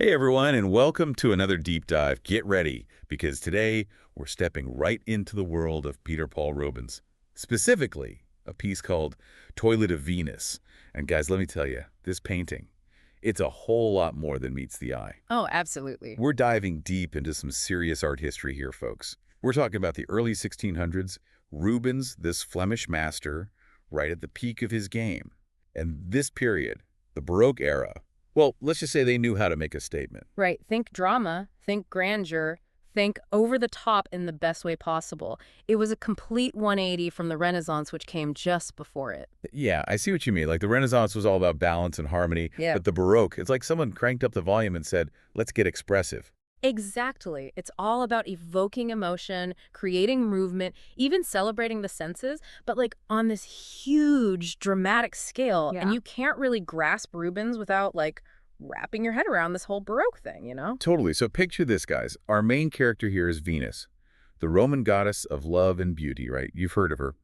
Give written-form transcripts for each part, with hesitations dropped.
Hey everyone, and welcome to another deep dive. Get ready, because today we're stepping right into the world of Peter Paul Rubens, specifically a piece called Toilet of Venus. And guys, let me tell you, this painting, it's a whole lot more than meets the eye. Oh, absolutely. We're diving deep into some serious art history here, folks. We're talking about the early 1600s, Rubens, this Flemish master, right at the peak of his game. And this period, the Baroque era, well, let's just say they knew how to make a statement. Right. Think drama, think grandeur, think over the top in the best way possible. It was a complete 180 from the Renaissance, which came just before it. Yeah, I see what you mean. Like the Renaissance was all about balance and harmony, Yeah. but the Baroque, it's like someone cranked up the volume and said, let's get expressive. Exactly. It's all about evoking emotion, creating movement, even celebrating the senses, but like on this huge dramatic scale. Yeah. And you can't really grasp Rubens without like wrapping your head around this whole Baroque thing, you know? Totally. So picture this, guys. Our main character here is Venus, the Roman goddess of love and beauty, right? You've heard of her.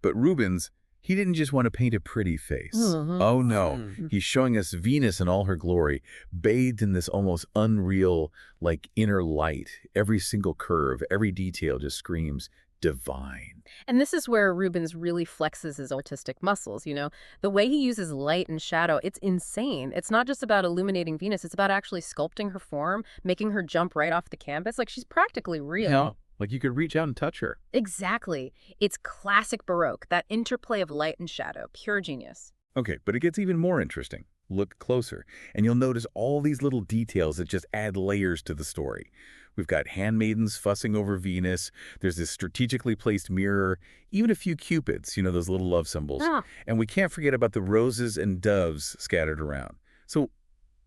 But Rubens, he didn't just want to paint a pretty face. Mhm. Oh, no. He's showing us Venus in all her glory, bathed in this almost unreal, like, inner light. Every single curve, every detail just screams divine. And this is where Rubens really flexes his artistic muscles, you know? The way he uses light and shadow, it's insane. It's not just about illuminating Venus, it's about actually sculpting her form, making her jump right off the canvas. Like, she's practically real. Yeah. Like you could reach out and touch her. Exactly. It's classic Baroque, that interplay of light and shadow, pure genius. Okay, but it gets even more interesting. Look closer, and you'll notice all these little details that just add layers to the story. We've got handmaidens fussing over Venus, there's this strategically placed mirror, even a few cupids, you know, those little love symbols. Ah. And we can't forget about the roses and doves scattered around. So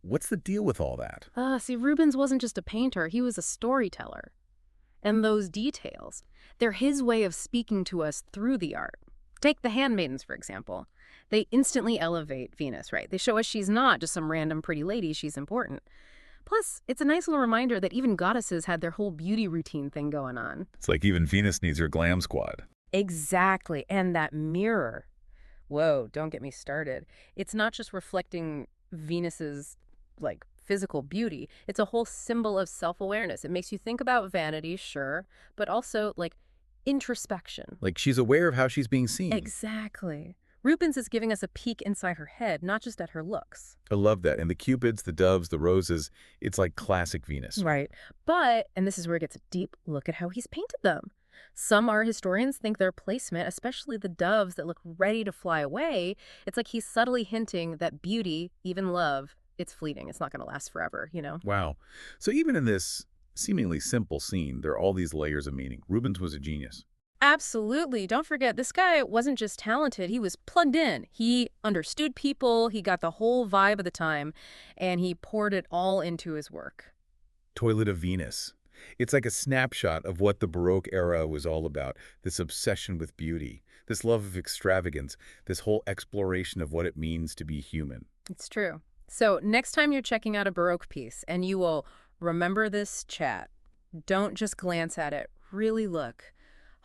what's the deal with all that? See, Rubens wasn't just a painter, he was a storyteller. And those details, they're his way of speaking to us through the art. Take the handmaidens, for example. They instantly elevate Venus, right? They show us she's not just some random pretty lady, she's important. Plus, it's a nice little reminder that even goddesses had their whole beauty routine thing going on. It's like even Venus needs her glam squad. Exactly. And that mirror. Whoa, don't get me started. It's not just reflecting Venus's, like, physical beauty. It's a whole symbol of self-awareness. It makes you think about vanity, sure, but also, like, introspection. Like she's aware of how she's being seen. Exactly. Rubens is giving us a peek inside her head, not just at her looks. I love that. And the cupids, the doves, the roses, it's like classic Venus. Right. But, and this is where it gets deep, look at how he's painted them. Some art historians think their placement, especially the doves that look ready to fly away, it's like he's subtly hinting that beauty, even love, it's fleeting. It's not going to last forever, you know? Wow. So even in this seemingly simple scene, there are all these layers of meaning. Rubens was a genius. Absolutely. Don't forget, this guy wasn't just talented, he was plugged in. He understood people, he got the whole vibe of the time, and he poured it all into his work. Toilet of Venus. It's like a snapshot of what the Baroque era was all about, this obsession with beauty, this love of extravagance, this whole exploration of what it means to be human. It's true. So next time you're checking out a Baroque piece, and you will remember this chat, don't just glance at it, really look.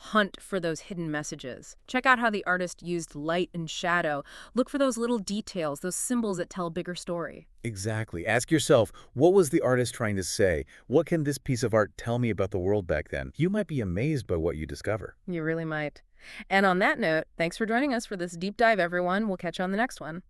Hunt for those hidden messages. Check out how the artist used light and shadow. Look for those little details, those symbols that tell a bigger story. Exactly. Ask yourself, what was the artist trying to say? What can this piece of art tell me about the world back then? You might be amazed by what you discover. You really might. And on that note, thanks for joining us for this deep dive, everyone. We'll catch you on the next one.